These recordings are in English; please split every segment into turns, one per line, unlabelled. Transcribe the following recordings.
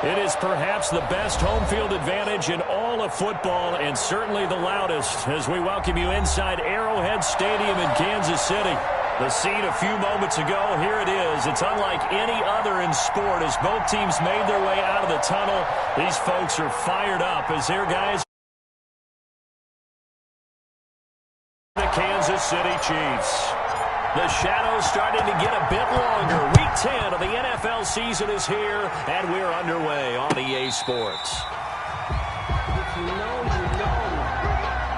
It is perhaps the best home field advantage in all of football, and certainly the loudest, as we welcome you inside Arrowhead Stadium in Kansas City. The scene a few moments ago, here it is. It's unlike any other in sport as both teams made their way out of the tunnel. These folks are fired up as here, guys. The Kansas City Chiefs. The shadow's starting to get a bit longer. Week 10 of the NFL season is here, and we're underway on EA Sports.
If you know, you know.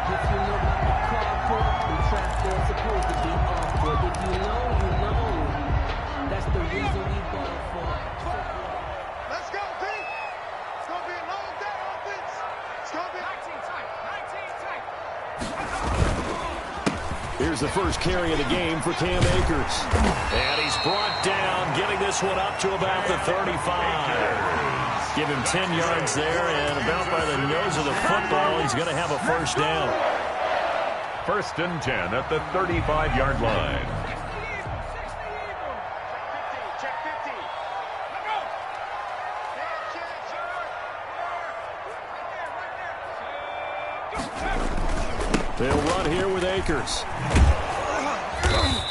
If you know about the carport, the track they're supposed to be awkward. If you know, you know. That's the reason we go for.
Let's go, B. It's going to be a long day on this. It's going to be 19 tight. 19 tight.
Here's the first carry of the game for Cam Akers. And he's brought down, getting this one up to about the 35. Give him 10 yards there, and about by the nose of the football, he's going to have a first down.
1st and 10 at the 35-yard line.
Check 50. Let go.
They'll run here with Akers.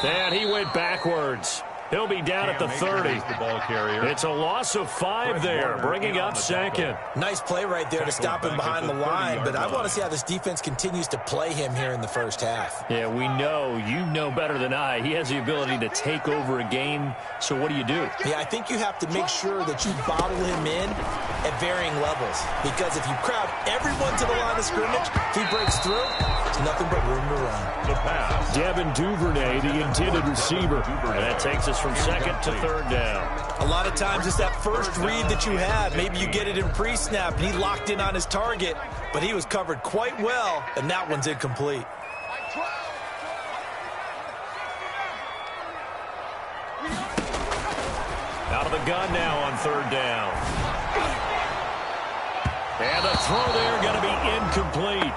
And he went backwards. He'll be down at the 30.
The ball carrier.
It's a loss of 5 there, bringing up second.
Nice play right there to stop him behind the line, but I want to see how this defense continues to play him here in the first half.
Yeah, we know. You know better than I. He has the ability to take over a game, so what do you do?
Yeah, I think you have to make sure that you bottle him in at varying levels, because if you crowd everyone to the line of scrimmage, if he breaks through, it's nothing but room to run.
The pass.
Devin Duvernay, the intended receiver. And that takes us from second to third down.
A lot of times it's that first read that you have. Maybe you get it in pre-snap, and he locked in on his target, but he was covered quite well, and that one's incomplete.
Out of the gun now on third down. And the throw there going to be incomplete.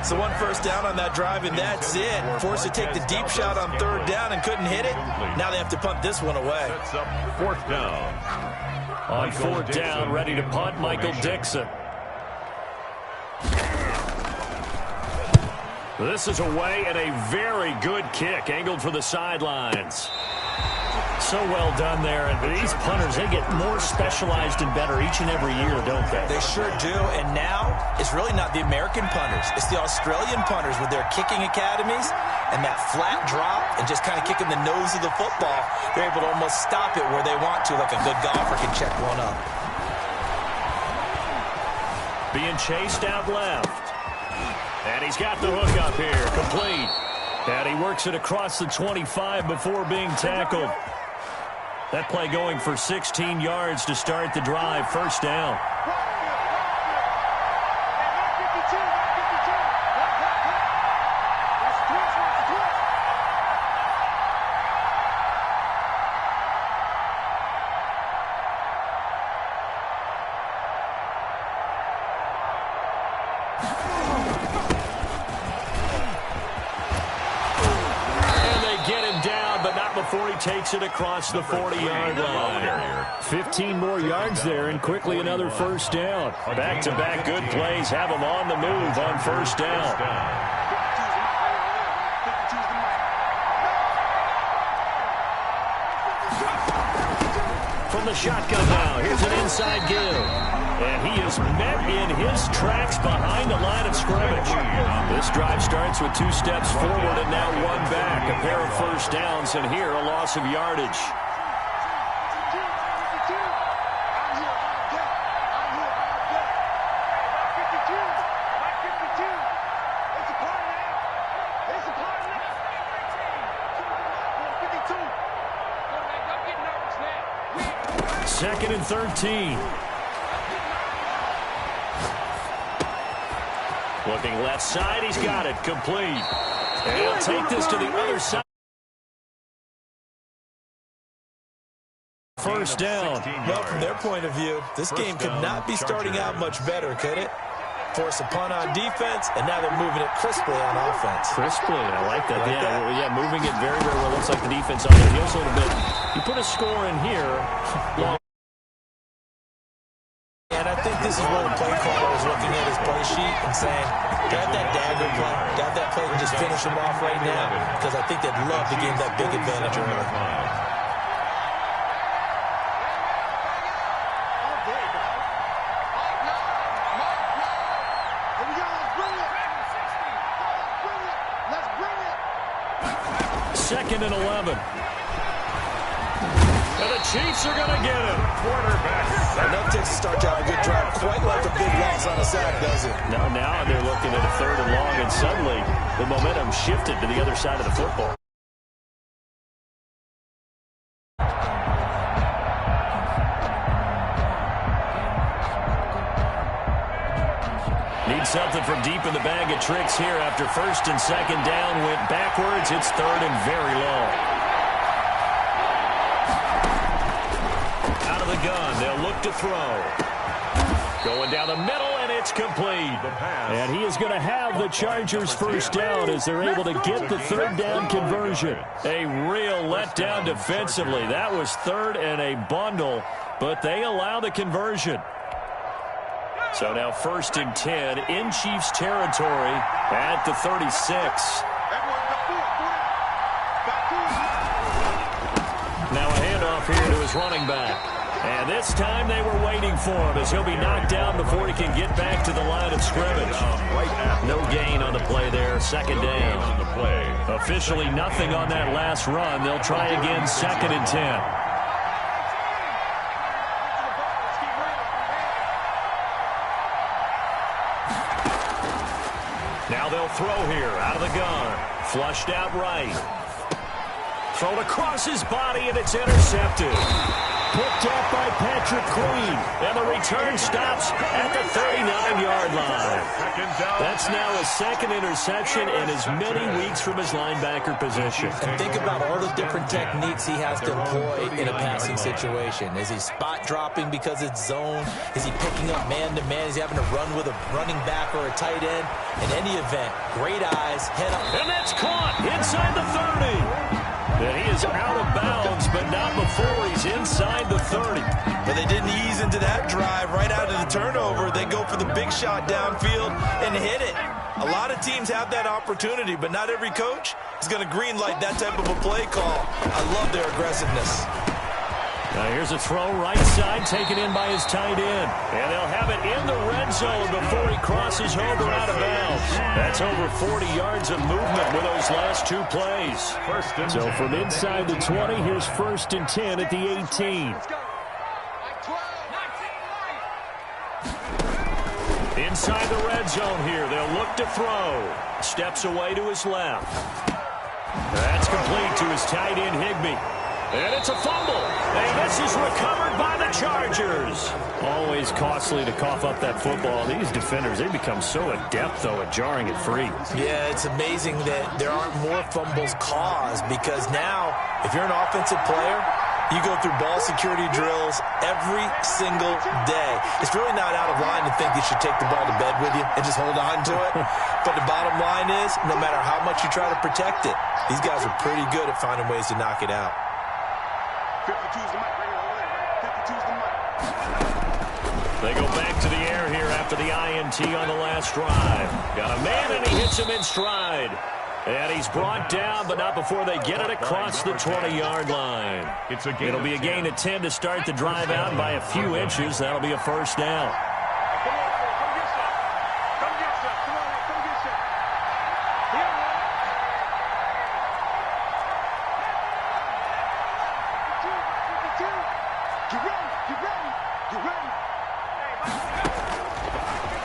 So one first down on that drive, and that's it. Forced to take the deep shot on third down and couldn't hit it. Now they have to punt this one away.
Sets up 4th down.
On 4th down, ready to punt, Michael Dixon. This is away and a very good kick, angled for the sidelines. So well done there. And these punters, they get more specialized and better each and every year, don't they?
They sure do. And now it's really not the American punters. It's the Australian punters with their kicking academies and that flat drop and just kind of kicking the nose of the football. They're able to almost stop it where they want to, like a good golfer can check one up.
Being chased out left. And he's got the hook up here, complete. And he works it across the 25 before being tackled. That play going for 16 yards to start the drive. First down. Before he takes it across the 40-yard line. 15 more yards there, and quickly another first down. Back-to-back good plays have him on the move on first down. From the shotgun now, here's an inside give. And he is met in his tracks behind the line of scrimmage. This drive starts with 2 steps forward and now 1 back. A pair of first downs, and here a loss of yardage. Second and 13. Looking left side, he's got it, complete. And he'll take this to the other side. First down.
Well, from their point of view, this game could not be starting out much better, could it? Force a punt on defense, and now they're moving it crisply on offense.
Crisply, I like that. Yeah, moving it very, very well. Looks like the defense on the heels a little bit. You put a score in here.
is looking at his play sheet and saying, got that dagger play, got that play, and just finish him off right now, because I think they'd love to gain that big advantage early.
Second and 11. And the Chiefs are going to get him.
Quarterback.
Enough takes to start out a good drive. Quite like a big loss on a sack, does it?
Now they're looking at a third and long, and suddenly the momentum shifted to the other side of the football. Need something from deep in the bag of tricks here after first and second down went backwards. It's third and very long. Out of the gun, they'll look to throw. Going down the middle, and it's complete. And he is going to have the Chargers first down as they're able to get the third down conversion. A real letdown defensively. That was third and a bundle, but they allow the conversion. So now first and 10 in Chiefs territory at the 36. Now a handoff here to his running back. And this time they were waiting for him as he'll be knocked down before he can get back to the line of scrimmage. No gain on the play there, second down. Officially nothing on that last run. They'll try again, second and 10. Now they'll throw here out of the gun. Flushed out right. Thrown across his body, and it's intercepted. Picked up by Patrick Queen. And the return stops at the 39-yard line. That's now his second interception in as many weeks from his linebacker position.
And think about all the different techniques he has to employ in a passing situation. Is he spot dropping because it's zone? Is he picking up man-to-man? Is he having to run with a running back or a tight end? In any event, great eyes, head up.
And that's caught inside the 30. And he is out of bounds, but not before he's inside the 30.
But they didn't ease into that drive right out of the turnover. They go for the big shot downfield and hit it. A lot of teams have that opportunity, but not every coach is going to greenlight that type of a play call. I love their aggressiveness.
Now here's a throw right side taken in by his tight end. And they'll have it in the red zone before he crosses over out of bounds. That's over 40 yards of movement with those last two plays. So from inside the 20, here's first and 10 at the 18. Inside the red zone here, they'll look to throw. Steps away to his left. That's complete to his tight end, Higbee. And it's a fumble. And this is recovered by the Chargers. Always costly to cough up that football. These defenders, they become so adept, though, at jarring it free.
Yeah, it's amazing that there aren't more fumbles caused, because now, if you're an offensive player, you go through ball security drills every single day. It's really not out of line to think you should take the ball to bed with you and just hold on to it. But the bottom line is, no matter how much you try to protect it, these guys are pretty good at finding ways to knock it out.
52's the mic right here over there. 52's the mic.
They go back to the air here after the INT on the last drive. Got a man, and he hits him in stride. And he's brought down, but not before they get it across the 20-yard line. It'll be a gain of 10 to start the drive out by a few inches. That'll be a first down.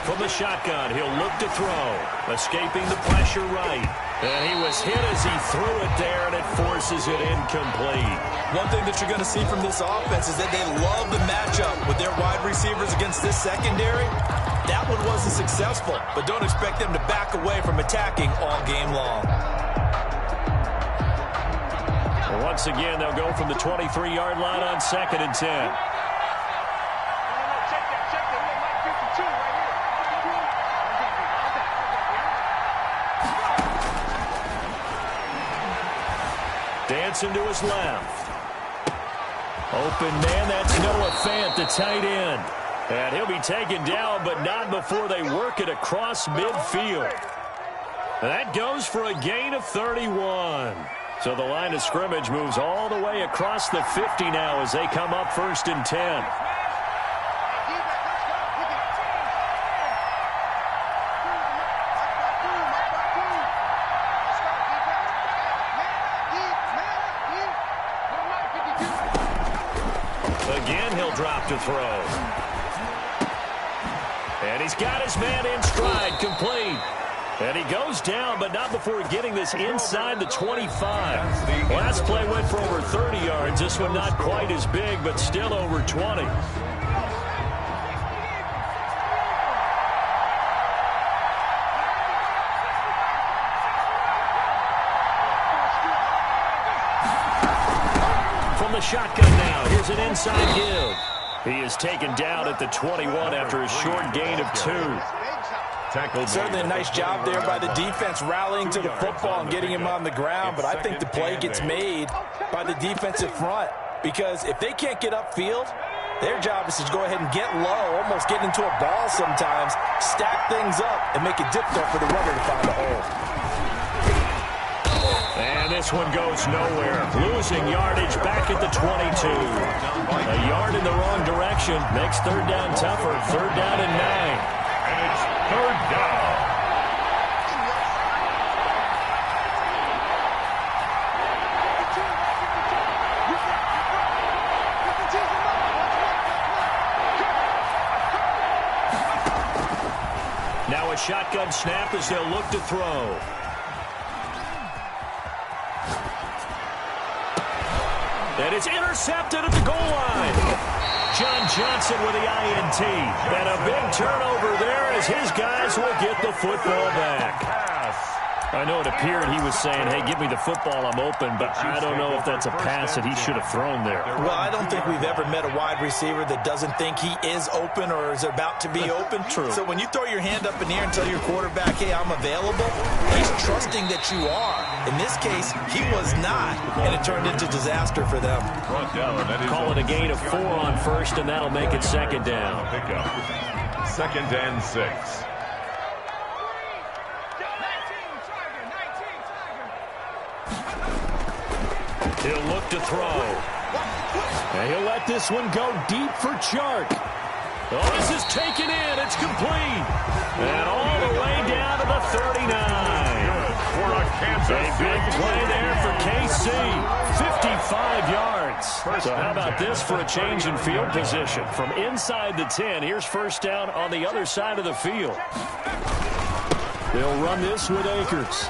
From the shotgun, he'll look to throw. Escaping the pressure right. And he was hit as he threw it there, and it forces it incomplete.
One thing that you're going to see from this offense is that they love the matchup with their wide receivers against this secondary. That one wasn't successful, but don't expect them to back away from attacking all game long.
Well, once again, they'll go from the 23-yard line on second and 10. Dancing to his left. Open man, that's Noah Fant, the tight end. And he'll be taken down, but not before they work it across midfield. That goes for a gain of 31. So the line of scrimmage moves all the way across the 50 now as they come up 1st and 10. Again, he'll drop to throw. And he's got his man in stride, complete. And he goes down, but not before getting this inside the 25. Last play went for over 30 yards. This one not quite as big, but still over 20. From the shotgun now, here's an inside give. He is taken down at the 21 after a short gain of 2.
Certainly a nice job there by the defense rallying to the football and getting him on the ground, but I think the play gets made by the defensive front because if they can't get upfield, their job is to go ahead and get low, almost get into a ball sometimes, stack things up, and make it difficult for the runner to find a hole.
And this one goes nowhere. Losing yardage back at the 22. A yard in the wrong direction makes 3rd down tougher. 3rd down and 9.
And it's 3rd down.
Now a shotgun snap as they'll look to throw. And it's intercepted at the goal line. John Johnson with the INT. And a big turnover there as his guys will get the football back. I know it appeared he was saying, hey, give me the football, I'm open, but I don't know if that's a pass that he should have thrown there.
Well, I don't think we've ever met a wide receiver that doesn't think he is open or is about to be open.
True.
So when you throw your hand up in the air and tell your quarterback, hey, I'm available, he's trusting that you are. In this case, he was not, and it turned into disaster for them.
Call it a gain of 4 on 1st, and that'll make it 2nd down.
2nd and 6.
He'll look to throw. And he'll let this one go deep for Chark. Oh, this is taken in. It's complete. And all the way down to the 39.
For a Kansas
big play there for KC. 55 yards. So how about this for a change in field position? From inside the 10, here's 1st down on the other side of the field. They'll run this with Akers.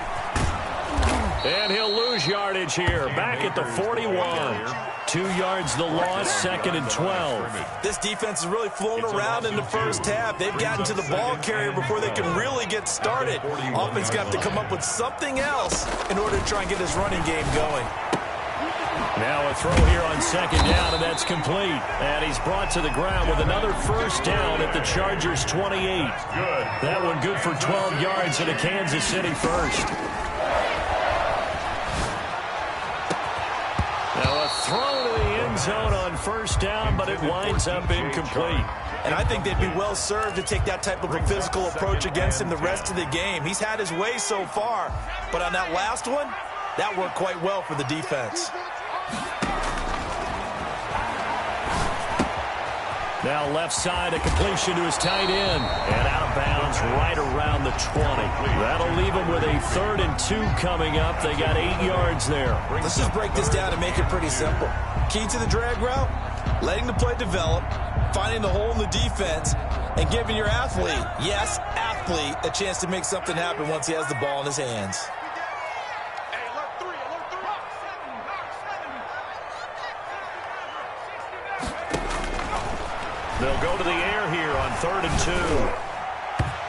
And he'll lose yardage here. Back at the 41. 2 yards the loss, 2nd and 12.
This defense is really flown around in the first half. They've gotten to the ball carrier before they can really get started. Offense got to come up with something else in order to try and get this running game going.
Now a throw here on 2nd down, and that's complete. And he's brought to the ground with another 1st down at the Chargers' 28. That one good for 12 yards and a Kansas City 1st. Now a throw to the end zone on 1st down, but it winds up incomplete.
And I think they'd be well served to take that type of a physical approach against him the rest of the game. He's had his way so far, but on that last one, that worked quite well for the defense.
Now left side, a completion to his tight end. And out of bounds right around the 20. That'll leave him with a 3rd and 2 coming up. They got 8 yards there.
Let's just break this down and make it pretty simple. Key to the drag route, letting the play develop, finding the hole in the defense, and giving your athlete, yes, athlete, a chance to make something happen once he has the ball in his hands.
They'll go to the air here on 3rd and 2.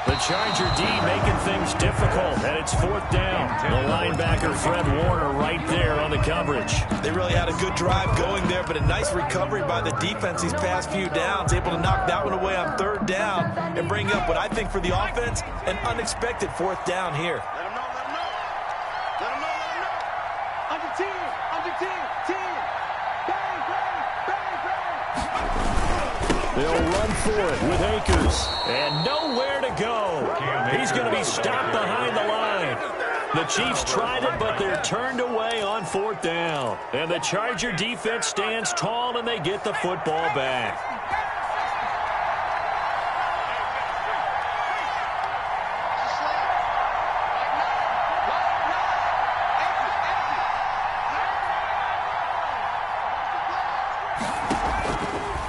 The Charger D making things difficult, and it's 4th down. The linebacker, Fred Warner, right there on the coverage.
They really had a good drive going there, but a nice recovery by the defense these past few downs, able to knock that one away on 3rd down and bring up what I think for the offense, an unexpected 4th down here.
Let him know. Let him know. Under 10. Under 10. 10. Bang, bang, bang, bang.
They'll run for it with Akers. And nowhere to go. He's going to be stopped behind the line. The Chiefs tried it, but they're turned away on 4th down. And the Charger defense stands tall, and they get the football back.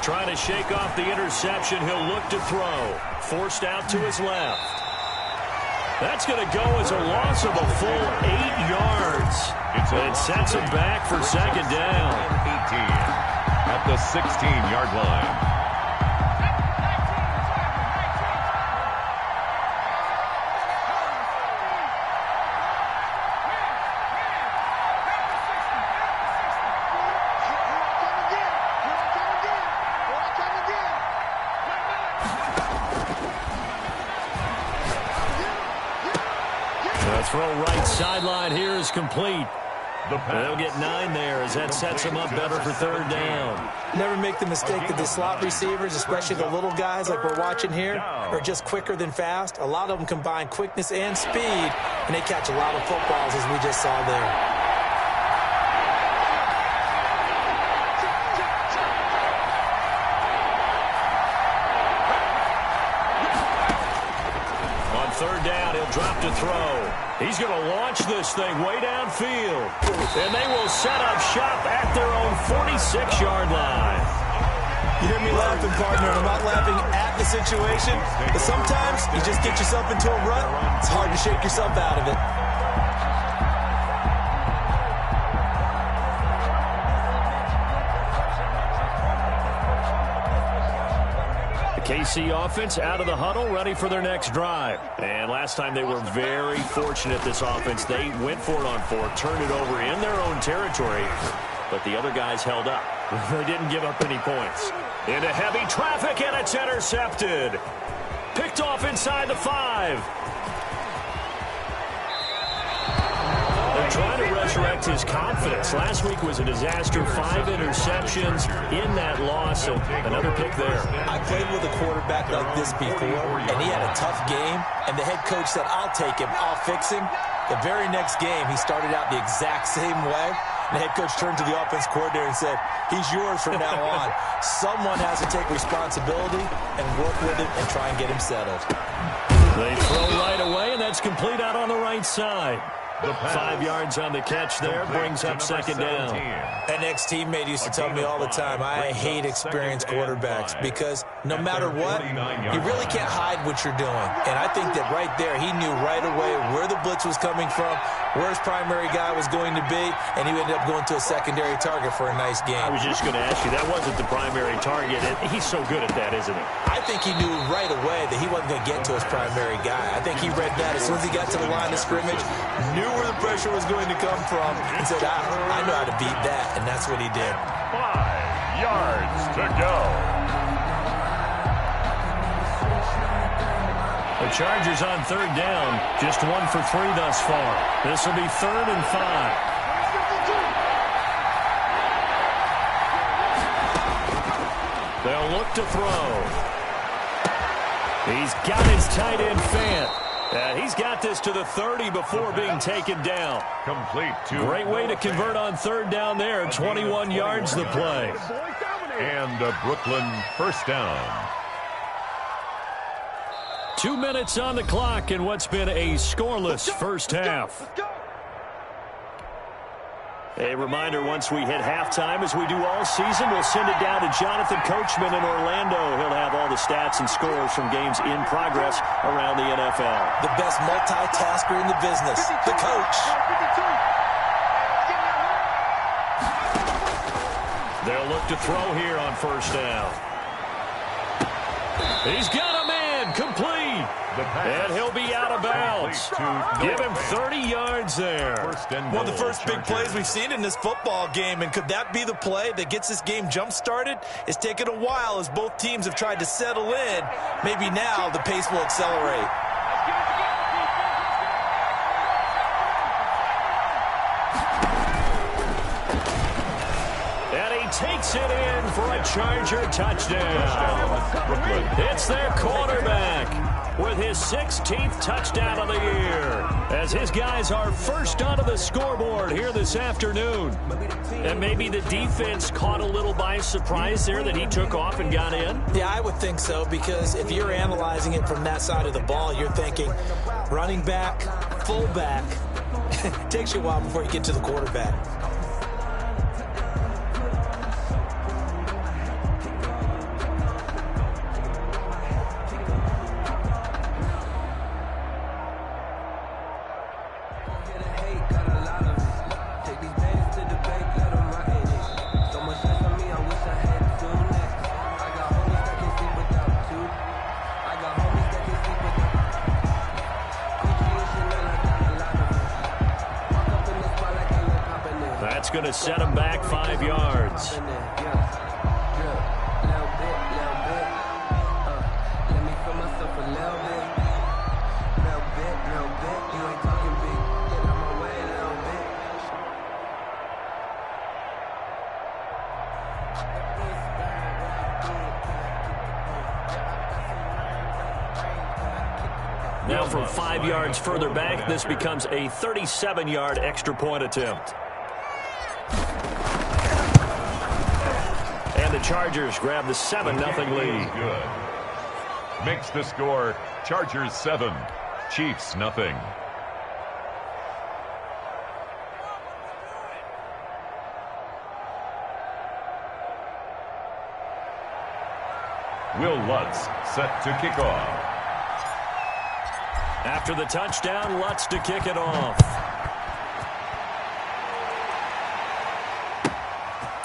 Trying to shake off the interception. He'll look to throw. Forced out to his left. That's going to go as a loss of a full 8 yards. It sets him back for 2nd down.
18 at the 16-yard line.
Throw right sideline here is complete. They'll get 9 there as that sets them up better for 3rd down.
Never make the mistake that the slot receivers, especially the little guys like we're watching here, are just quicker than fast. A lot of them combine quickness and speed, and they catch a lot of footballs as we just saw there.
On 3rd down, he'll drop to throw. He's going to launch this thing way downfield. And they will set up shop at their own 46-yard line.
You hear me laughing, partner. I'm not laughing at the situation, but sometimes you just get yourself into a rut. It's hard to shake yourself out of it.
KC offense out of the huddle, ready for their next drive. And last time they were very fortunate, this offense. They went for it on 4th, turned it over in their own territory, but the other guys held up. They didn't give up any points. Into heavy traffic, and it's intercepted. Picked off inside the 5. They're trying to resurrect his confidence. Last week was a disaster. 5 interceptions in that loss, and another pick there.
I played with a quarterback like this before, and he had a tough game, and the head coach said, I'll take him, I'll fix him. The very next game, he started out the exact same way. The head coach turned to the offense coordinator and said, he's yours from now on. Someone has to take responsibility and work with him and try and get him settled.
They throw right away, and that's complete out on the right side. 5 yards on the catch there, brings up 2nd down.
An ex-teammate used to tell me all the time, I hate experienced quarterbacks because no matter what, you really can't hide what you're doing. And I think that right there, he knew right away where the blitz was coming from, where his primary guy was going to be, and he ended up going to a secondary target for a nice game.
I was just going to ask you, that wasn't the primary target. He's so good at that, isn't he?
I think he knew right away that he wasn't going to get to his primary guy. I think he read that as soon as he got to the line of scrimmage, knew where the pressure was going to come from, and said, I know how to beat that, and that's what he did.
5 yards to go.
The Chargers on 3rd down, just 1 for 3 thus far. This will be 3rd and 5. They'll look to throw. He's got his tight end Fant. And he's got this to the 30 before being taken down.
Complete to
great way to convert on 3rd down there. 21 yards the play.
And a Brooklyn 1st down.
2 minutes on the clock in what's been a scoreless first half. A reminder, once we hit halftime, as we do all season, we'll send it down to Jonathan Coachman in Orlando. He'll have all the stats and scores from games in progress around the NFL.
The best multitasker in the business, the coach.
They'll look to throw here on 1st down. He's got a man, complete. And he'll be out of bounds. Give him 30 yards there.
One of the first big plays we've seen in this football game, and could that be the play that gets this game jump-started? It's taken a while as both teams have tried to settle in. Maybe now the pace will accelerate.
takes it in for a Charger touchdown. It's their quarterback with his 16th touchdown of the year, as his guys are first onto the scoreboard here this afternoon. And maybe the defense caught a little by surprise there that he took off and got in?
Yeah, I would think so, because if you're analyzing it from that side of the ball, you're thinking running back, fullback. It takes you a while before you get to the quarterback.
That's going to set him back 5 yards. Now from 5 yards further back, this becomes a 37-yard extra point attempt. And the Chargers grab the 7-0 lead.
Good. Makes the score Chargers 7, Chiefs nothing. Will Lutz set to kick off.
After the touchdown, Lutz to kick it off.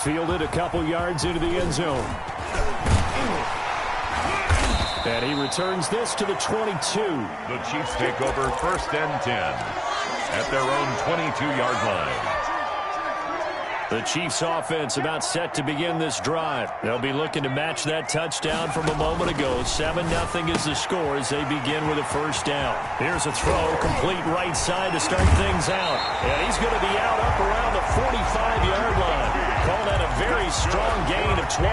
Fielded a couple yards into the end zone. And he returns this to the 22.
The Chiefs take over 1st and 10 at their own 22-yard line.
The Chiefs offense about set to begin this drive. They'll be looking to match that touchdown from a moment ago. 7-0 is the score as they begin with a first down. Here's a throw, complete right side to start things out. And he's going to be out up around the 45-yard line. Call that a very strong gain of 24.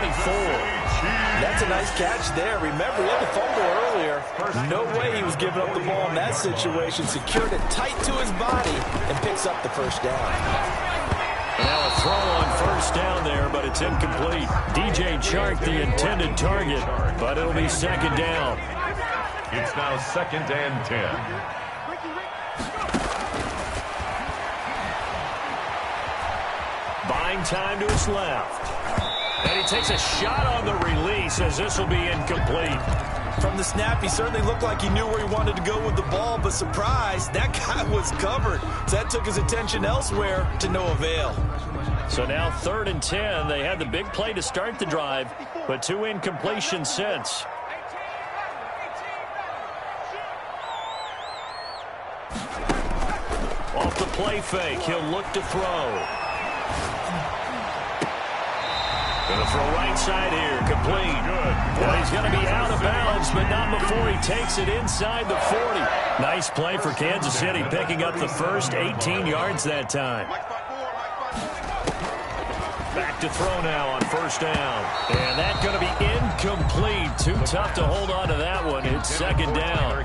That's a nice catch there. Remember, he had the fumble earlier. No way he was giving up the ball in that situation. Secured it tight to his body and picks up the first down.
Now a throw on first down there, but it's incomplete. DJ Chark, the intended target, but it'll be 2nd down.
It's now 2nd and 10.
Buying time to his left. And he takes a shot on the release as this will be incomplete.
From the snap, he certainly looked like he knew where he wanted to go with the ball, but surprise, that guy was covered. So that took his attention elsewhere to no avail.
So now 3rd and 10. They had the big play to start the drive, but 2 incompletions since. Off the play fake, he'll look to throw. Going to throw right side here, complete. Well, he's going to be out of bounds, but not before he takes it inside the 40. Nice play for Kansas City, picking up the first 18 yards that time. Back to throw now on first down. And that's going to be incomplete. Too tough to hold on to that one. It's 2nd down.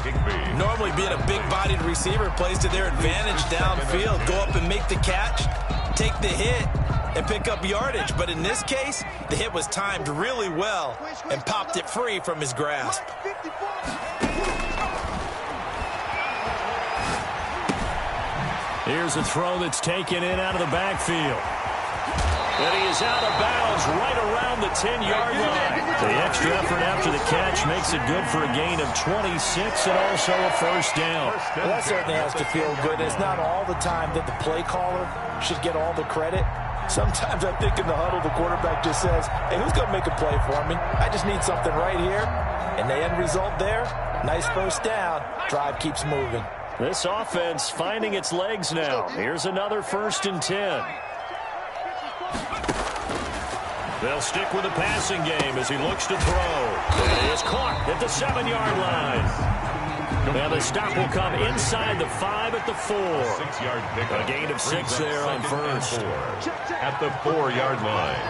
Normally being a big-bodied receiver plays to their advantage downfield. Go up and make the catch, take the hit, and pick up yardage. But in this case, the hit was timed really well and popped it free from his grasp.
Here's a throw that's taken in out of the backfield. And he is out of bounds right around the 10-yard line. The extra effort after the catch makes it good for a gain of 26 and also a first down.
Well, that certainly has to feel good. It's not all the time that the play caller should get all the credit. Sometimes I think in the huddle, the quarterback just says, hey, who's going to make a play for me? I just need something right here. And the end result there, nice first down. Drive keeps moving.
This offense finding its legs now. Here's another 1st and 10. They'll stick with the passing game as he looks to throw. And he is caught at the 7-yard line. Now the stop will come inside the 5 at the 4.
6-yard pickup.
A gain of 6 there on first.
At the 4-yard line.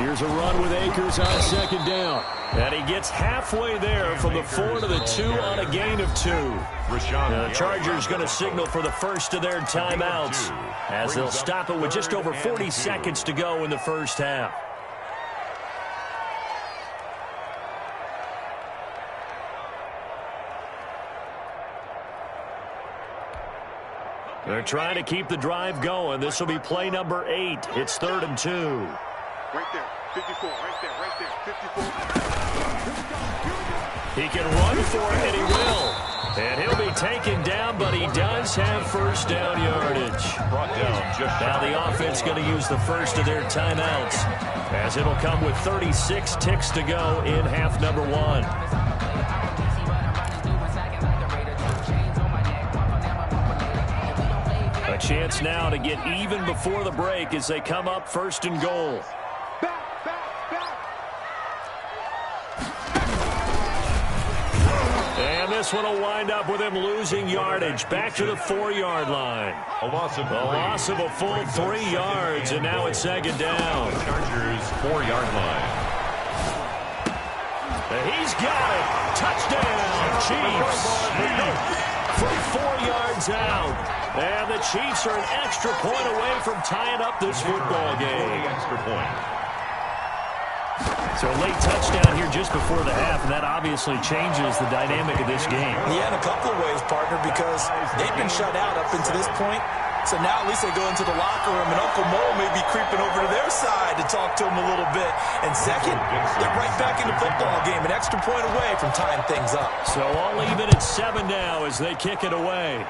Here's a run with Akers on second down. And he gets halfway there from the 4 to the 2 on a gain of 2. The Chargers going to signal for the first of their timeouts as they'll stop it with just over 40 seconds to go in the first half. They're trying to keep the drive going. This will be play number 8. It's 3rd and 2.
Right there, 54, right there, 54.
He can run for it, and he will. And he'll be taken down, but he does have first down yardage.
Brought down just
now the offense going to use the first of their timeouts, as it'll come with 36 ticks to go in half number 1. A chance now to get even before the break as they come up 1st and goal. And this one will wind up with him losing yardage back to the 4-yard line.
A loss of
a full 3 yards, and now it's 2nd down.
Chargers 4-yard line.
He's got it. Touchdown, Chiefs. From 4 yards out. And the Chiefs are an extra point away from tying up this football game.
Extra point.
So a late touchdown here just before the half, and that obviously changes the dynamic of this game.
Yeah, in a couple of ways, partner, because they've been shut out up until this point. So now at least they go into the locker room, and Uncle Mo may be creeping over to their side to talk to him a little bit. And second, they're right back in the football game, an extra point away from tying things up.
So all even at 7 now as they kick it away.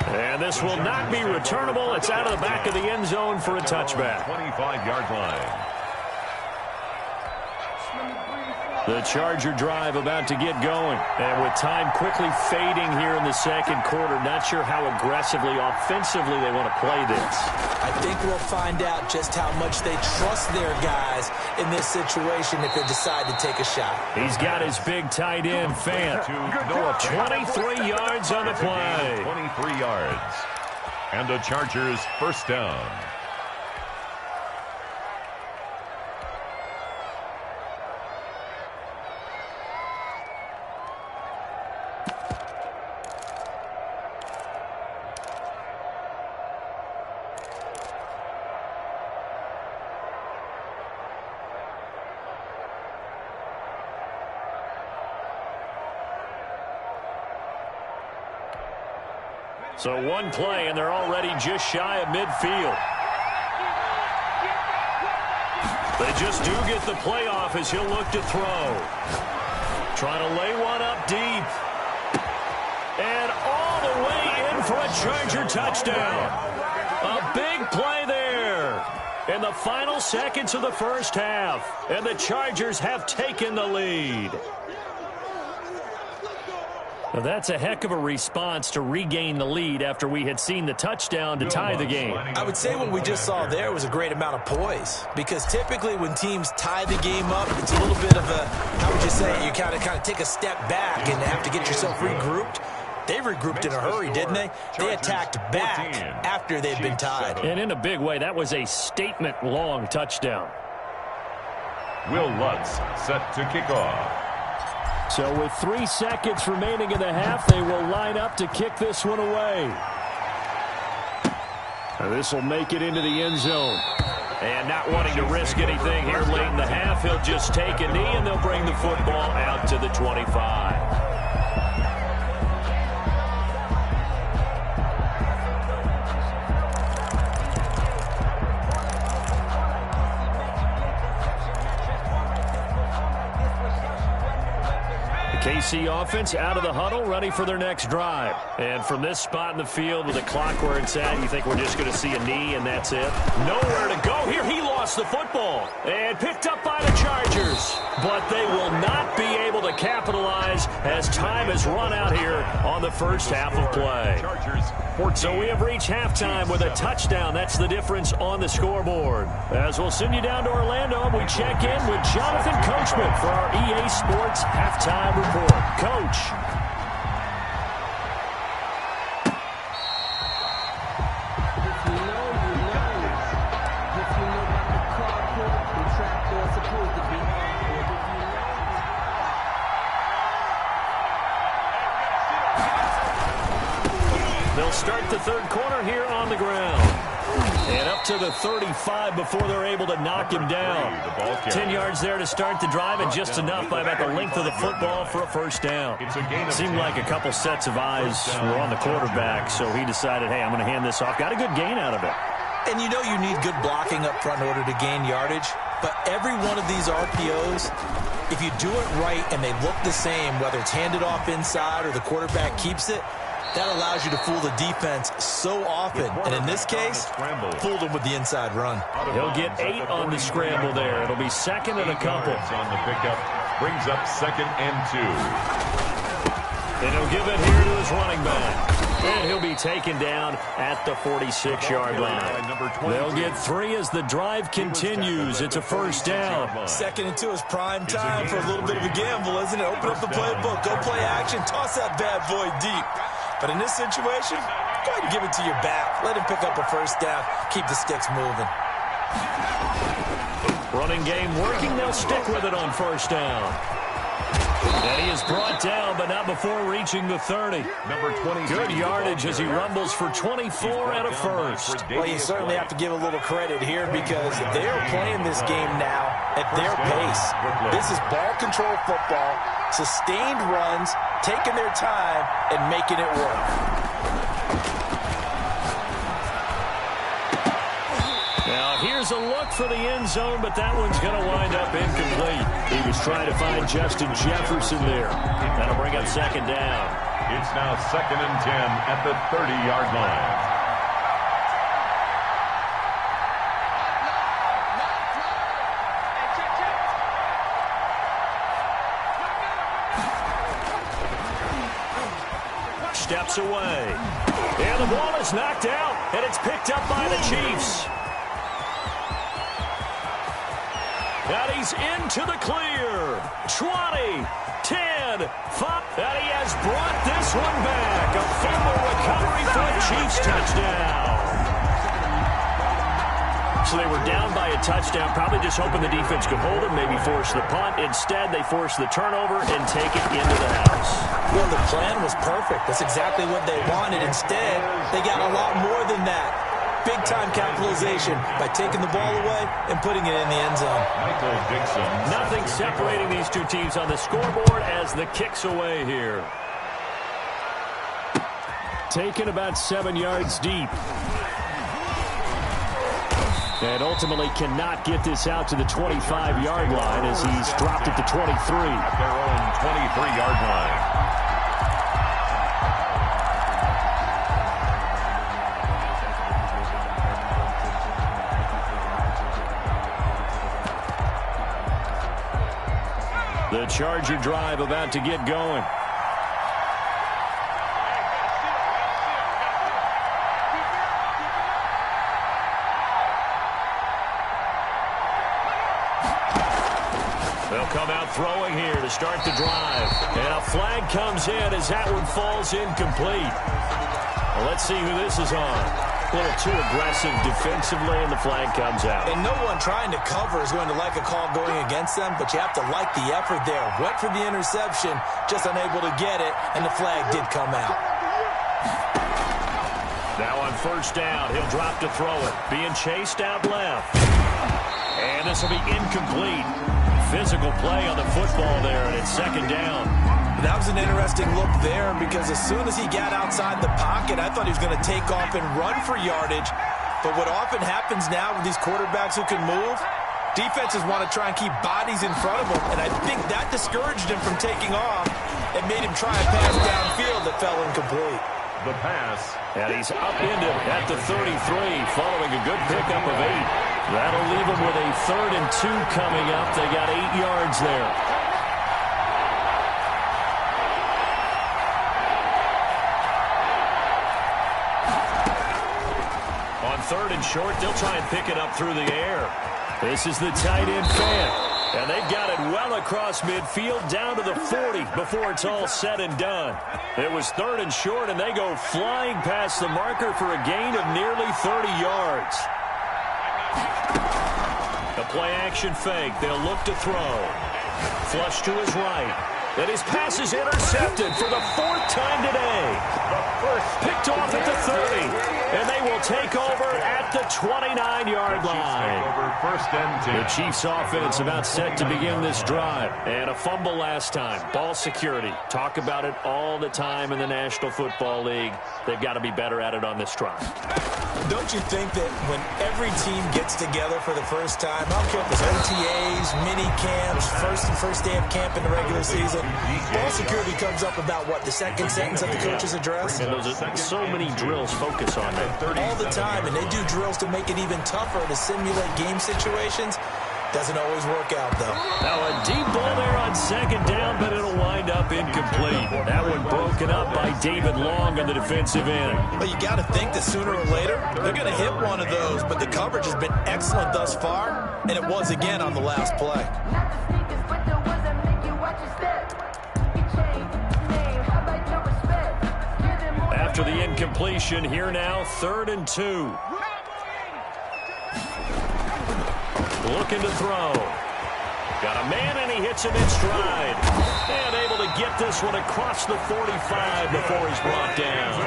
And this will not be returnable. It's out of the back of the end zone for a touchback.
25-yard line.
The Charger drive about to get going. And with time quickly fading here in the second quarter, not sure how aggressively, offensively they want to play this.
I think we'll find out just how much they trust their guys in this situation if they decide to take a shot.
He's got his big tight end, Fant. 23 yards on the play.
23 yards. And the Chargers first down.
So one play, and they're already just shy of midfield. They just do get the play off as he'll look to throw. Trying to lay one up deep. And all the way in for a Charger touchdown. A big play there in the final seconds of the first half. And the Chargers have taken the lead. Now that's a heck of a response to regain the lead after we had seen the touchdown to tie the game.
I would say what we just saw there was a great amount of poise, because typically when teams tie the game up, it's a little bit of a, how would you say, you kind of take a step back and have to get yourself regrouped. They regrouped in a hurry, didn't they? They attacked back after they'd been tied.
And in a big way, that was a statement-long touchdown.
Will Lutz set to kick off.
So with 3 seconds remaining in the half, they will line up to kick this one away. This will make it into the end zone. And not wanting to risk anything here late in the half, he'll just take a knee, and they'll bring the football out to the 25. KC offense out of the huddle, ready for their next drive. And from this spot in the field with the clock where it's at, you think we're just going to see a knee and that's it? Nowhere to go here. He lost the football and picked up by the Chargers. But they will not be able to capitalize as time has run out here on the first half of play. So we have reached halftime with a touchdown. That's the difference on the scoreboard. As we'll send you down to Orlando, and we check in with Jonathan Coachman for our EA Sports Halftime Report. Coach.
If you know, you know. If
They'll start the third quarter here on the ground. And up to the 35 before they're able to knock him down. 10 yards there to start the drive, and just enough by about the length of the football for a first down. Seemed like a couple sets of eyes were on the quarterback, so he decided, hey, I'm going to hand this off. Got a good gain out of it.
And you know you need good blocking up front in order to gain yardage, but every one of these RPOs, if you do it right and they look the same, whether it's handed off inside or the quarterback keeps it, that allows you to fool the defense so often. And in this case, fooled them with the inside run.
He'll get 8 on the scramble there. It'll be second and a couple.
On the pickup, brings up 2nd and 2.
And he'll give it here to his running back. And he'll be taken down at the 46-yard line. They'll get 3 as the drive continues. It's a first down.
2nd and 2 is prime time for a little bit of a gamble, isn't it? Open up the playbook, go play action, toss that bad boy deep. But in this situation, go ahead and give it to your back. Let him pick up a first down. Keep the sticks moving.
Running game working. They'll stick with it on first down. And he is brought down, but not before reaching the 30.
Number 20.
Good yardage as he rumbles for 24 and a first.
Well, you certainly have to give a little credit here because they are playing this game now at their pace. This is ball control football, sustained runs, taking their time, and making it work.
Now, here's a look for the end zone, but that one's going to wind up incomplete. He was trying to find Justin Jefferson there. That'll bring up second down.
It's now 2nd and 10 at the 30-yard line.
Steps away. And the ball is knocked out, and it's picked up by the Chiefs. And he's into the clear. 20, 10, 5. And he has brought this one back. A fumble recovery for a Chiefs touchdown. So they were down by a touchdown, probably just hoping the defense could hold them, maybe force the punt. Instead, they force the turnover and take it into the house.
Well, the plan was perfect. That's exactly what they wanted. Instead, they got a lot more than that. Big-time capitalization by taking the ball away and putting it in the end zone.
Nothing separating these two teams on the scoreboard as the kick's away here. Taken about 7 yards deep. And ultimately cannot get this out to the 25-yard line as he's dropped at the 23.
At their own 23-yard line.
The Charger drive about to get going. They'll come out throwing here to start the drive. And a flag comes in as that one falls incomplete. Well, let's see who this is on. A little too aggressive defensively, and the flag comes out.
And no one trying to cover is going to like a call going against them, but you have to like the effort there. Went for the interception, just unable to get it, and the flag did come out.
Now on first down, he'll drop to throw it. Being chased out left. And this will be incomplete. Physical play on the football there, and it's second down.
That was an interesting look there because as soon as he got outside the pocket, I thought he was going to take off and run for yardage. But what often happens now with these quarterbacks who can move, defenses want to try and keep bodies in front of them. And I think that discouraged him from taking off and made him try a pass downfield that fell incomplete.
The pass.
And he's upended at the 33 following a good pickup of 8. That'll leave him with a 3rd and 2 coming up. They got 8 yards there. On 3rd and short, they'll try and pick it up through the air. This is the tight end fan. And they've got it well across midfield down to the 40 before it's all said and done. It was 3rd and short, and they go flying past the marker for a gain of nearly 30 yards. The play-action fake. They'll look to throw. Flush to his right. And his pass is intercepted for the 4th time today. Picked off at the 30. And they will take over at the 29-yard line.
First and 10.
The Chiefs offense about set to begin this drive. And a fumble last time. Ball security. Talk about it all the time in the National Football League. They've got to be better at it on this drive.
Don't you think that when every team gets together for the first time, I don't care if it's OTAs, mini camps, first day of camp in the regular season, ball security comes up about, what, the second sentence of the coach's address?
And those are so many drills focus on that.
All the time, and they do drills to make it even tougher to simulate game situations. Doesn't always work out, though.
Now a deep ball there on second down, but it'll wind up incomplete. That one broken up by David Long on the defensive end.
But you got to think that sooner or later, they're going to hit one of those, but the coverage has been excellent thus far, and it was again on the last play.
After the incompletion, here now, 3rd and 2. Looking to throw. Got a man, and he hits him in stride. And able to get this one across the 45 before he's brought down.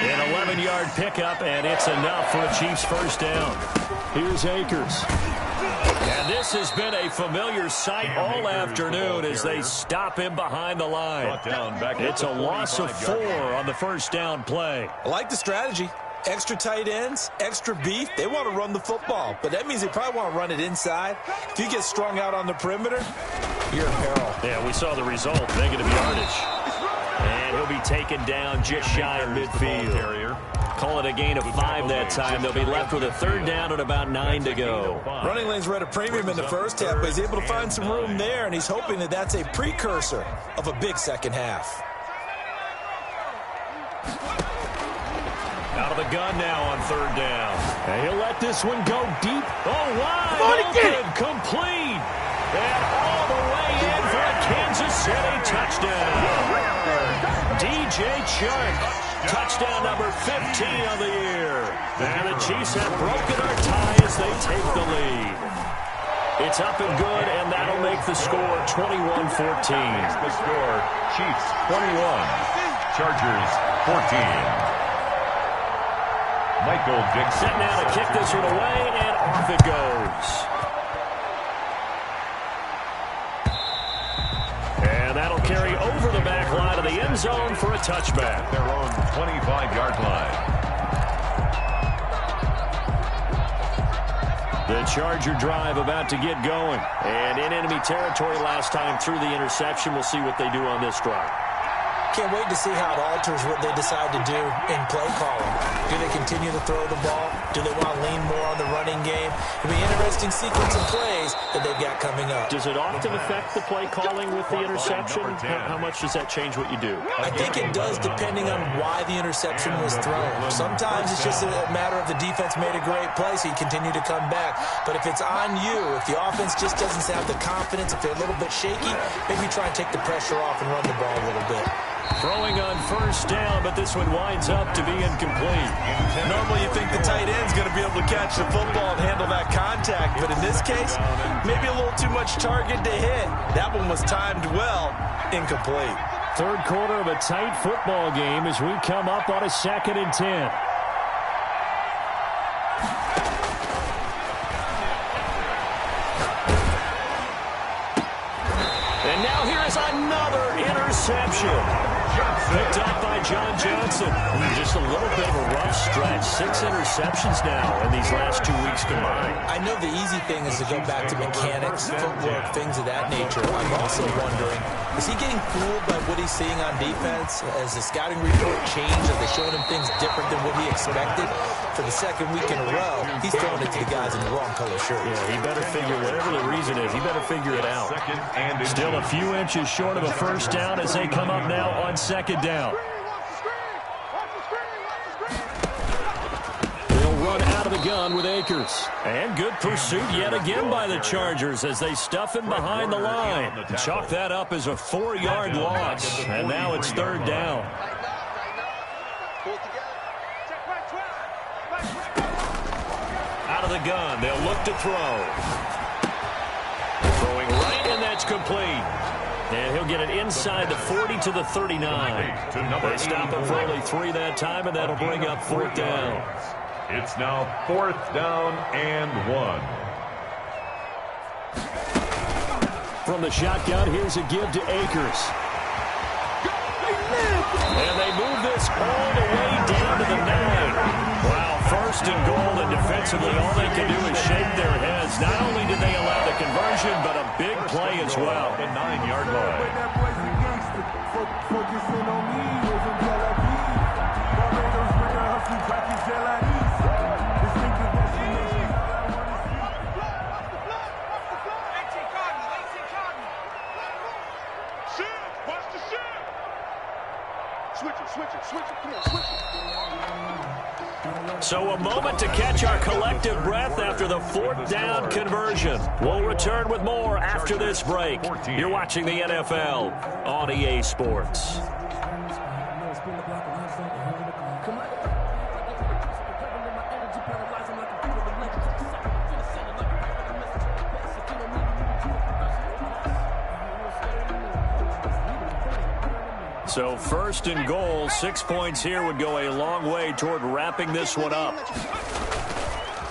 An 11-yard pickup, and it's enough for a Chiefs first down. Here's Akers. And this has been a familiar sight all afternoon as they stop him behind the line. It's a loss of 4 on the first down play.
I like the strategy. Extra tight ends, extra beef. They want to run the football, but that means they probably want to run it inside. If you get strung out on the perimeter, you're in peril.
Yeah, we saw the result, negative yardage. And he'll be taken down just shy of midfield. Call it a gain of 5 that time. They'll be left with a 3rd down and about 9 to go.
Running lanes were at a premium in the first half, but he's able to find some room there, and he's hoping that that's a precursor of a big second half.
Out of the gun now on 3rd down. And he'll let this one go deep. Oh, wide open, complete. And all the way in for a Kansas City touchdown. DJ Chark, touchdown number 15 on the year. And the Chiefs have broken our tie as they take the lead. It's up and good, and that'll make the score 21-14.
The score, Chiefs 21, Chargers 14. Michael Vick
setting out to kick this one away, and off it goes. And that'll carry over the back line of the end zone for a touchback.
Their own 25-yard line.
The Charger drive about to get going. And in enemy territory last time through the interception. We'll see what they do on this drive.
Can't wait to see how it alters what they decide to do in play calling. Do they continue to throw the ball? Do they want to lean more on the running game? It'll be an interesting sequence of plays that they've got coming up.
Does it often affect the play calling with the interception? How much does that change what you do?
I think it does depending on why the interception was thrown. Sometimes it's just a matter of the defense made a great play, so you continue to come back. But if it's on you, if the offense just doesn't have the confidence, if they're a little bit shaky, maybe try and take the pressure off and run the ball a little bit.
Throwing on first down, but this one winds up to be incomplete.
Normally you think the tight end's going to be able to catch the football and handle that contact, but in this case, maybe a little too much target to hit. That one was timed well, incomplete.
3rd quarter of a tight football game as we come up on a 2nd and 10. And now here is another interception. Picked up by John Johnson. Just a little bit of a rough stretch. 6 interceptions now in these last 2 weeks combined.
I know the easy thing is to go back to mechanics, footwork, things of that nature. I'm also wondering, is he getting fooled by what he's seeing on defense? Has the scouting report changed? Are they showing him things different than what he expected? For the 2nd week in a row, he's throwing it to the guys in the wrong color shirts.
Yeah, he better figure, whatever the reason is, he better figure it out. Still a few inches short of a first down as they come up now on 2nd down. They'll run out of the gun with Akers. And good pursuit yet again by the Chargers as they stuff him behind the line. Chalk that up as a 4-yard loss. And now it's 3rd down. Out of the gun, they'll look to throw. Throwing right, and that's complete. And he'll get it inside the 40 to the 39. They stop it for only 3 that time, and that'll bring up 4th down.
It's now 4th down and 1.
From the shotgun, here's a give to Akers. And they move this all the way down to the 9. Wow, 1st and goal, and defensively all they can do is shake their heads. Not only did they allow the conversion, but a big play as well.
The 9-yard line.
So a moment to catch our collective breath after the 4th down conversion. We'll return with more after this break. You're watching the NFL on EA Sports. So 1st and goal, 6 points here would go a long way toward wrapping this one up.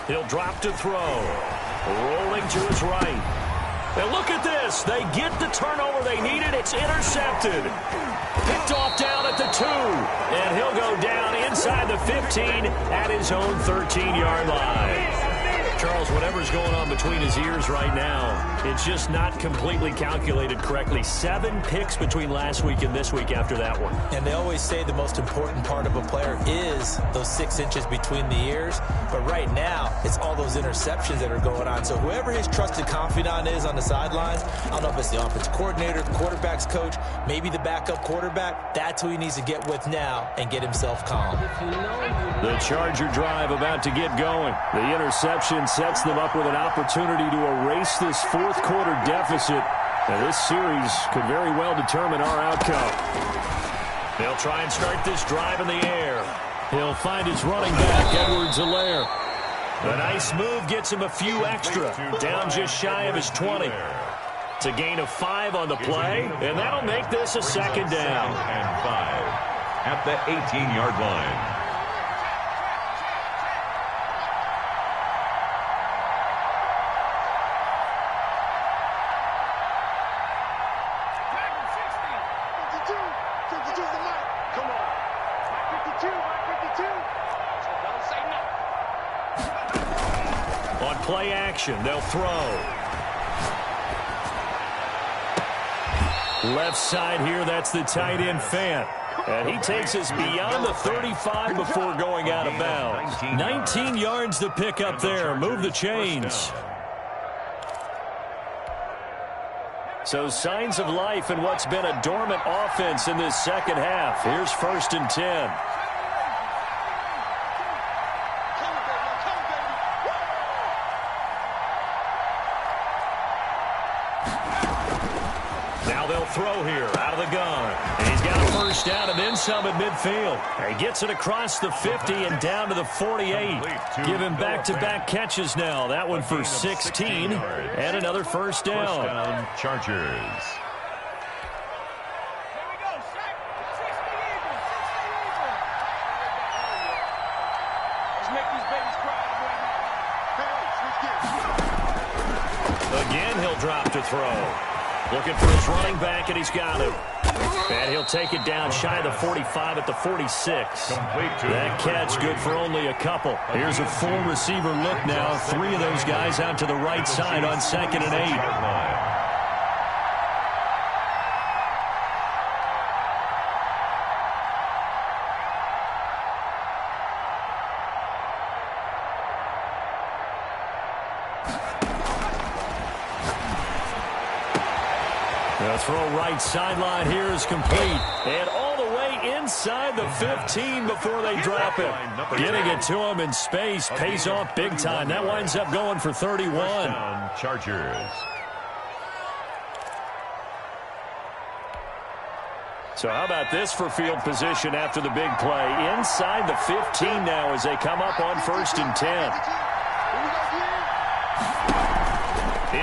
He'll drop to throw. Rolling to his right. And look at this. They get the turnover they needed. It's intercepted. Picked off down at the 2. And he'll go down inside the 15 at his own 13-yard line. Charles, whatever's going on between his ears right now, it's just not completely calculated correctly. 7 picks between last week and this week after that one.
And they always say the most important part of a player is those 6 inches between the ears. But right now, it's all those interceptions that are going on. So whoever his trusted confidant is on the sidelines, I don't know if it's the offensive coordinator, the quarterback's coach, maybe the backup quarterback, that's who he needs to get with now and get himself calm.
The Charger drive about to get going. The interception sets them up with an opportunity to erase this 4th quarter deficit. And this series could very well determine our outcome. They'll try and start this drive in the air. He'll find his running back, Edwards-Helaire. A nice move gets him a few extra. Down just shy of his 20. It's a gain of 5 on the play, and that'll make this a 2nd down.
And 5 at the 18-yard line.
Play action. They'll throw. Left side here, that's the tight end Fant. And he takes us beyond the 35 before going out of bounds. 19 yards to pick up there. Move the chains. So signs of life in what's been a dormant offense in this second half. Here's 1st and 10. Throw here out of the gun. And he's got a 1st down and then some at midfield. And he gets it across the 50 and down to the 48. Give him back-to-back catches now. That one for 16 and another 1st down.
Chargers.
Again, he'll drop to throw. Looking for his running back, and he's got him. And he'll take it down shy of the 45 at the 46. That catch good for only a couple. Here's a full receiver look now. 3 of those guys out to the right side on 2nd and 8. The throw right sideline here is complete. And all the way inside the 15 before they drop it. Getting it to him in space pays off big time. That winds up going for 31.
Chargers.
So how about this for field position after the big play? Inside the 15 now as they come up on 1st and 10.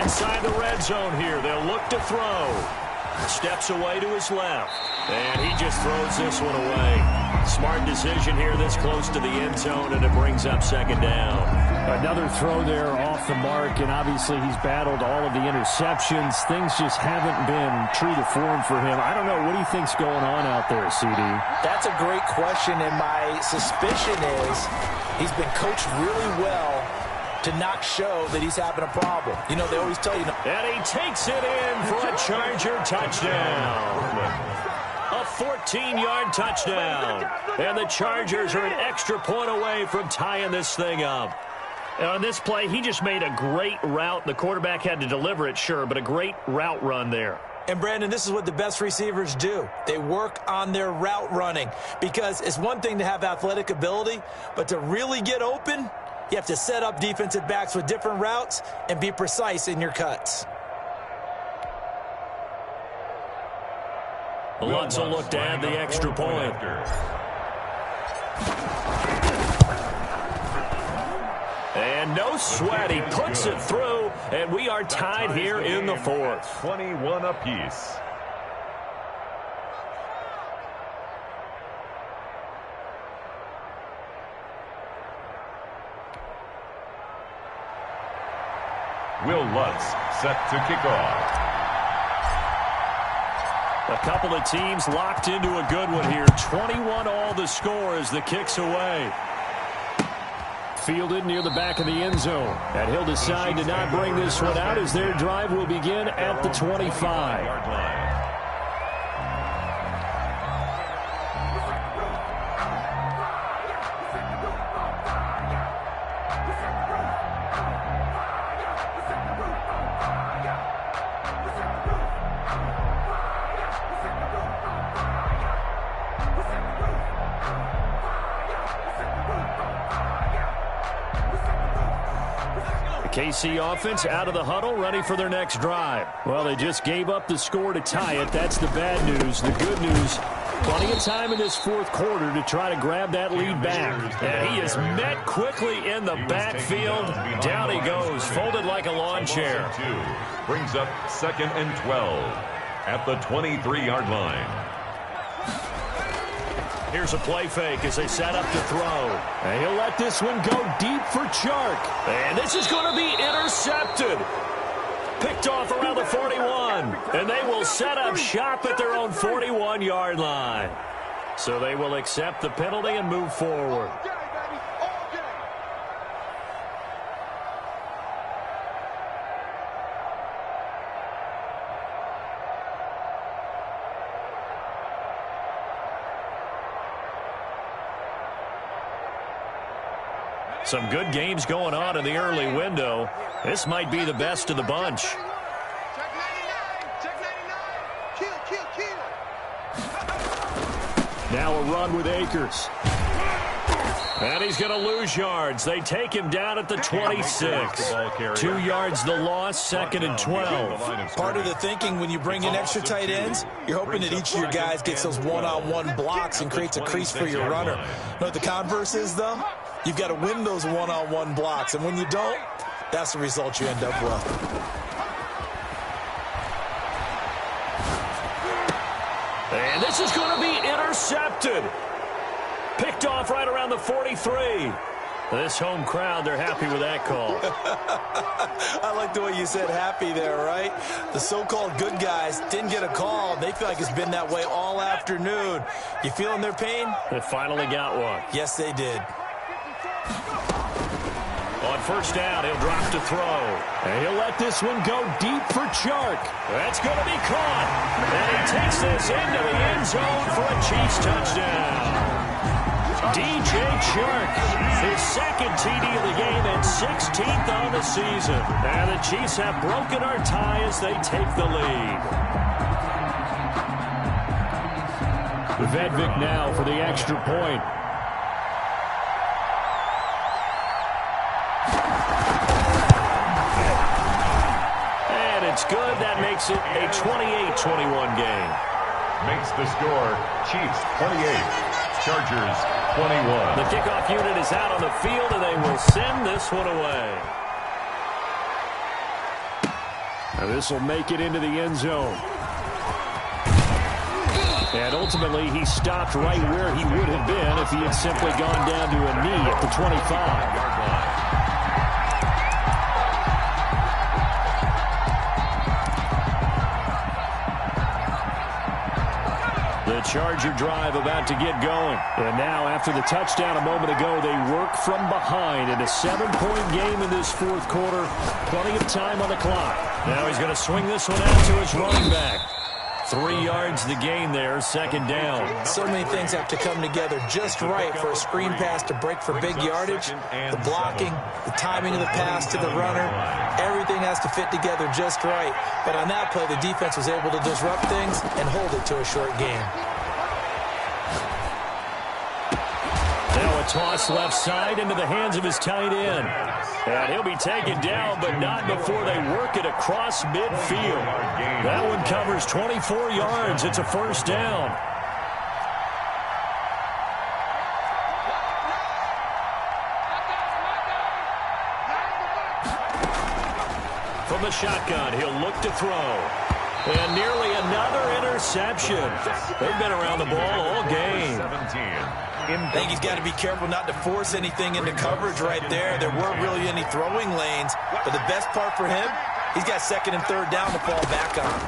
Inside the red zone here. They'll look to throw. Steps away to his left. And he just throws this one away. Smart decision here this close to the end zone, and it brings up second down.
Another throw there off the mark, and obviously he's battled all of the interceptions. Things just haven't been true to form for him. I don't know. What do you think's going on out there, CD?
That's a great question, and my suspicion is he's been coached really well to not show that he's having a problem. You know, they always tell you.
And he takes it in for a Charger touchdown. A 14-yard touchdown. And the Chargers are an extra point away from tying this thing up.
And on this play, he just made a great route. The quarterback had to deliver it, sure, but a great route run there.
And, Brandon, this is what the best receivers do. They work on their route running, because it's one thing to have athletic ability, but to really get open, you have to set up defensive backs with different routes and be precise in your cuts.
Lutz will look to add the extra point. And no sweat. He puts it through, and we are tied here in the fourth.
21 apiece. Will Lutz set to kick off.
A couple of teams locked into a good one here. 21 all the score as the kick's away.
Fielded near the back of the end zone. And he'll decide to not bring this one out as their drive will begin at the 25.
KC offense out of the huddle, ready for their next drive.
Well, they just gave up the score to tie it. That's the bad news. The good news, plenty of time in this fourth quarter to try to grab that lead back.
And he is met quickly in the backfield. Down he goes, folded like a lawn chair.
Brings up 2nd and 12 at the 23-yard line.
Here's a play fake as they set up to throw.
And he'll let this one go deep for Chark.
And this is going to be intercepted. Picked off around the 41. And they will set up shop at their own 41-yard line. So they will accept the penalty and move forward. Some good games going on in the early window. This might be the best of the bunch.
Check 99. Check 99. Kill.
Now a run with Akers.
And he's going to lose yards. They take him down at the 26. 2 yards the loss, 2nd and 12.
Part of the thinking when you bring in extra tight ends, you're hoping that each of your guys gets those one-on-one blocks and creates a crease for your runner. You know what the converse is, though? You've got to win those one-on-one blocks, and when you don't, that's the result you end up with.
And this is going to be intercepted. Picked off right around the 43. This home crowd, they're happy with that call.
I like the way you said happy there, right? The so-called good guys didn't get a call. They feel like it's been that way all afternoon. You feeling their pain?
They finally got one.
Yes, they did.
On first down, he'll drop to throw.
And he'll let this one go deep for Chark.
That's going to be caught. And he takes this into the end zone for a Chiefs touchdown. DJ Chark, his second TD of the game and 16th on the season. And the Chiefs have broken our tie as they take the lead.
Vedvik now for the extra point.
It's good. That makes it a 28-21 game.
Makes the score Chiefs 28, Chargers 21.
The kickoff unit is out on the field, and they will send this one away.
Now this will make it into the end zone. And ultimately, he stopped right where he would have been if he had simply gone down to a knee at the 25. The Charger drive about to get going. And now, after the touchdown a moment ago, they work from behind in a 7-point game in this fourth quarter. Plenty of time on the clock. Now he's going to swing this one out to his running back. 3 yards to gain there, second down.
So many things have to come together just right for a screen pass to break for big yardage. The blocking, the timing of the pass to the runner, everything has to fit together just right. But on that play, the defense was able to disrupt things and hold it to a short game.
Now a toss left side into the hands of his tight end. And he'll be taken down, but not before they work it across midfield. That one covers 24 yards. It's a first down. From the shotgun, he'll look to throw. And nearly another interception. They've been around the ball all game.
I think he's got to be careful not to force anything into coverage right there. There weren't really any throwing lanes. But the best part for him, he's got second and third down to fall back on.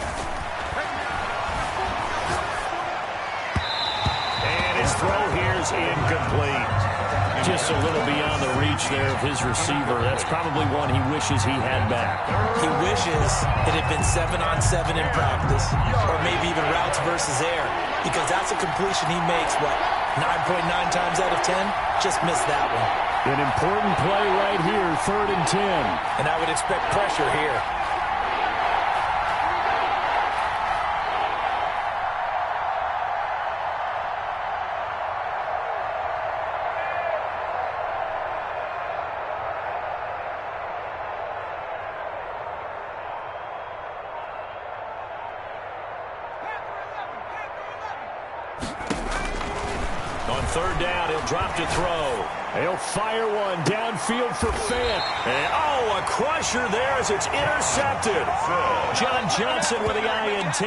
And his throw here is incomplete. Just a little beyond the reach there of his receiver. That's probably one he wishes he had back.
He wishes it had been 7-on-7 in practice, or maybe even routes versus air, because that's a completion he makes, 9.9 times out of 10? Just missed that one.
An important play right here, 3rd and 10.
And I would expect pressure here.
On third down, he'll drop to throw. He'll fire one downfield for Fant. And, a crusher there as it's intercepted. John Johnson with the INT.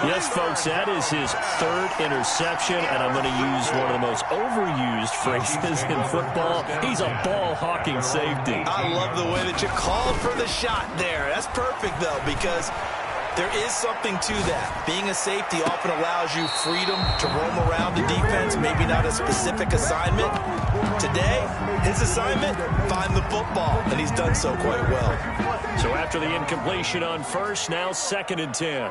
Yes, folks, that is his 3rd interception, and I'm going to use one of the most overused phrases in football. He's a ball-hawking safety.
I love the way that you called for the shot there. That's perfect, though, because there is something to that. Being a safety often allows you freedom to roam around the defense, maybe not a specific assignment. Today, his assignment, find the football, and he's done so quite well.
So after the incompletion on first, now 2nd and 10.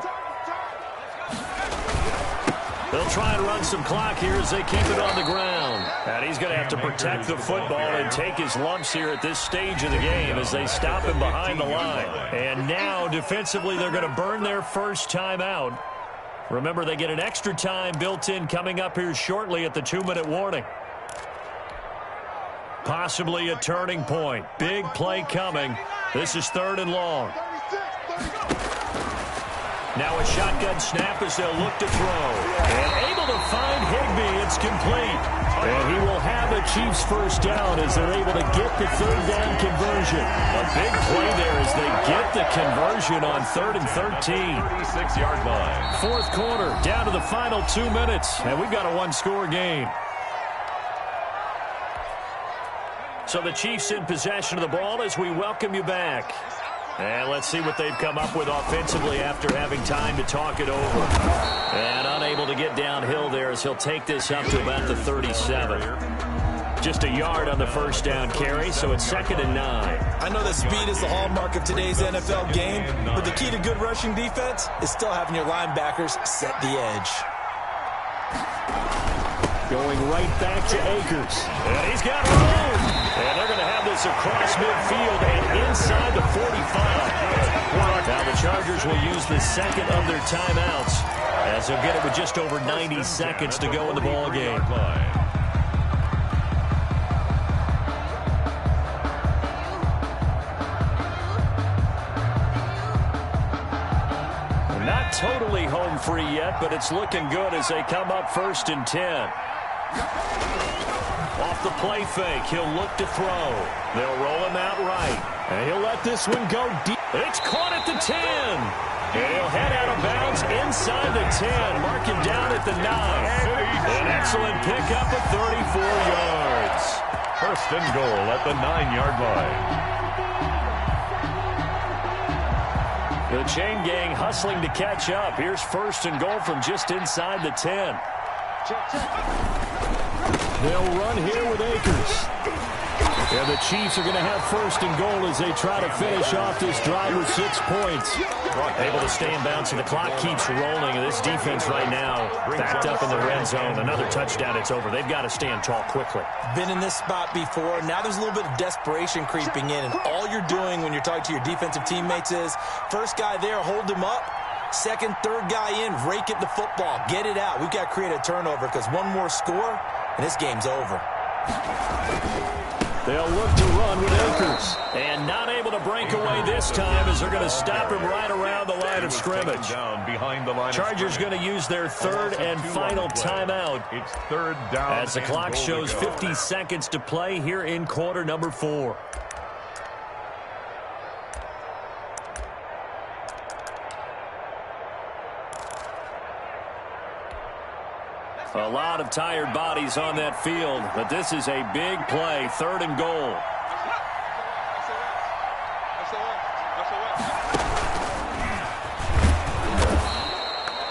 They'll try and run some clock here as they keep it on the ground. And he's going to have to protect the football and take his lumps here at this stage of the game as they stop him behind the line. And now, defensively, they're going to burn their first time out. Remember, they get an extra time built in coming up here shortly at the 2-minute warning. Possibly a turning point. Big play coming. This is 3rd and long. Now a shotgun snap as they'll look to throw. And able to find Higbee. It's complete. And he will have a Chiefs first down as they're able to get the 3rd down conversion. A big play there as they get the conversion on 3rd and 13.
36-yard line.
4th quarter, down to the final 2 minutes. And we've got a 1-score game. So the Chiefs in possession of the ball as we welcome you back. And let's see what they've come up with offensively after having time to talk it over. And unable to get downhill there as he'll take this up to about the 37. Just a yard on the first down carry, so it's 2nd and 9.
I know that speed is the hallmark of today's NFL game, but the key to good rushing defense is still having your linebackers set the edge.
Going right back to Akers.
And he's got room. And they're going to have this across midfield and inside the 45. Now the Chargers will use the 2nd of their timeouts as they'll get it with just over 90 seconds to go in the ball game. Not totally home free yet, but it's looking good as they come up 1st and 10. Off the play fake, he'll look to throw. They'll roll him out right. And he'll let this one go deep. It's caught at the 10. And he'll head out of bounds inside the 10. Mark him down at the 9. An excellent pickup of 34 yards.
First and goal at the 9-yard line.
The chain gang hustling to catch up. Here's first and goal from just inside the 10. They'll run here with Akers. And the Chiefs are going to have first and goal as they try to finish off this drive with 6 points. Able to stay in bounds, and the clock keeps rolling. And this defense right now backed up in the red zone. Another touchdown, it's over. They've got to stand tall quickly.
Been in this spot before. Now there's a little bit of desperation creeping in. And all you're doing when you're talking to your defensive teammates is, first guy there, hold him up. Second, third guy in, rake at the football. Get it out. We've got to create a turnover because one more score, and this game's over.
They'll look to run with Akers. And not able to break away this time as they're going to stop him right around the line of scrimmage.
Down behind the line
Chargers going to use their third and final timeout.
It's third down.
As the clock shows 50 seconds to play here in quarter number 4. A lot of tired bodies on that field, but this is a big play, third and goal.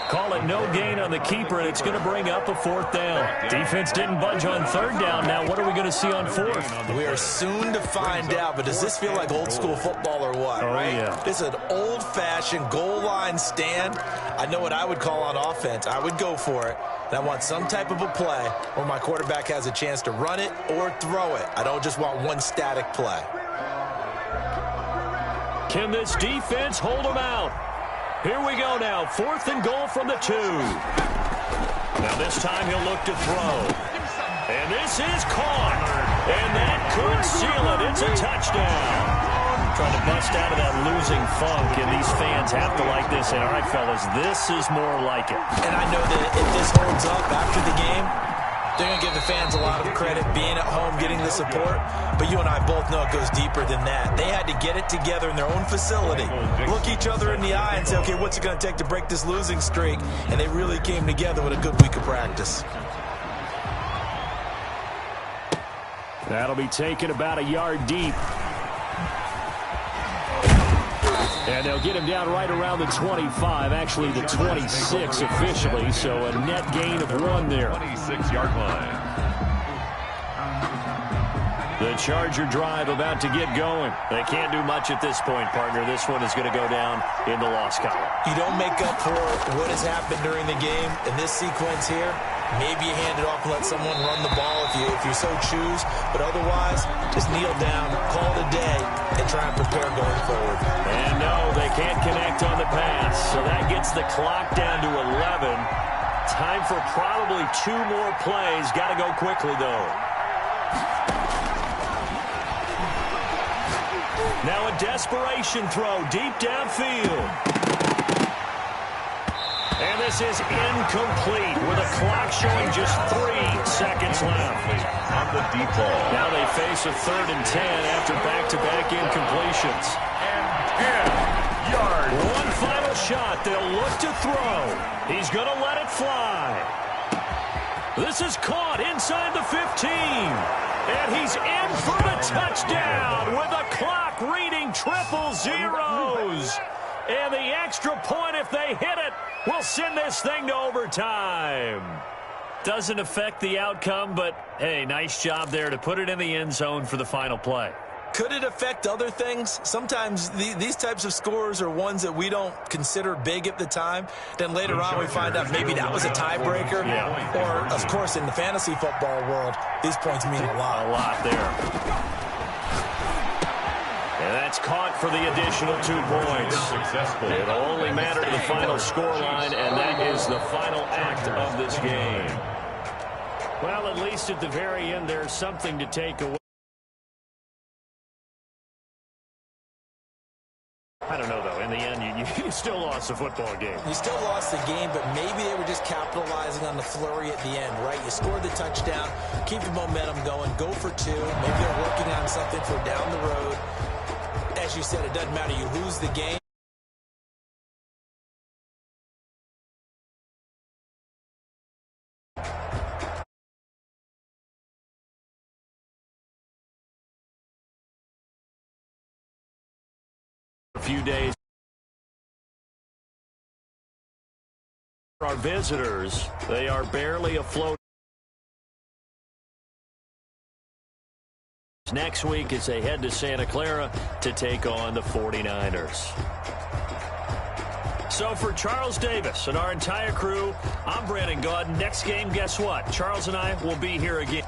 Call it no gain on the keeper, and it's going to bring up a fourth down. Defense didn't budge on third down. Now what are we going to see on fourth?
We are soon to find out, but does this feel like old school football or what?
Oh, yeah.
This is an old-fashioned goal line stand. I know what I would call on offense. I would go for it. And I want some type of a play where my quarterback has a chance to run it or throw it. I don't just want one static play.
Can this defense hold them out? Here we go now. Fourth and goal from the 2. Now this time he'll look to throw. And this is caught. And that could seal it. It's a touchdown. Trying to bust out of that losing funk, and these fans have to like this. And all right, fellas, this is more like it.
And I know that if this holds up after the game, they're going to give the fans a lot of credit being at home, getting the support. But you and I both know it goes deeper than that. They had to get it together in their own facility, look each other in the eye and say, okay, what's it going to take to break this losing streak? And they really came together with a good week of practice.
That'll be taken about a yard deep. And they'll get him down right around the 25, actually the 26 officially, so a net gain of 1 there.
26-yard line.
The Charger drive about to get going. They can't do much at this point, partner. This one is going to go down in the loss column.
You don't make up for what has happened during the game in this sequence here. Maybe you hand it off and let someone run the ball if you so choose. But otherwise, just kneel down, call it a day, and try and prepare going forward.
And no, they can't connect on the pass. So that gets the clock down to 11. Time for probably 2 more plays. Got to go quickly, though. Now a desperation throw deep downfield. And this is incomplete with a clock showing just 3 seconds left.
On the deep ball.
Now they face a 3rd and 10 after back-to-back incompletions.
And 10 yards.
One final shot. They'll look to throw. He's going to let it fly. This is caught inside the 15. And he's in for the touchdown with the clock reading triple zeros. And the extra point, if they hit it, will send this thing to overtime. Doesn't affect the outcome, but, hey, nice job there to put it in the end zone for the final play.
Could it affect other things? Sometimes these types of scores are ones that we don't consider big at the time. Then later on we find out maybe that was a tiebreaker.
Yeah.
Or, of course, in the fantasy football world, these points mean a lot.
A lot there. And that's caught for the additional 2 points. It'll only matter to the final scoreline, and that is the final act of this game. Well, at least at the very end, there's something to take away. I don't know, though. In the end, you still lost the football game.
You still lost the game, but maybe they were just capitalizing on the flurry at the end, right? You scored the touchdown, keep the momentum going, go for 2. Maybe they're working on something for down the road. As you said, it doesn't matter. You lose the game.
few days. Our visitors, they are barely afloat. Next week as they head to Santa Clara to take on the 49ers. So for Charles Davis and our entire crew, I'm Brandon Gaudin. Next game, guess what? Charles and I will be here again.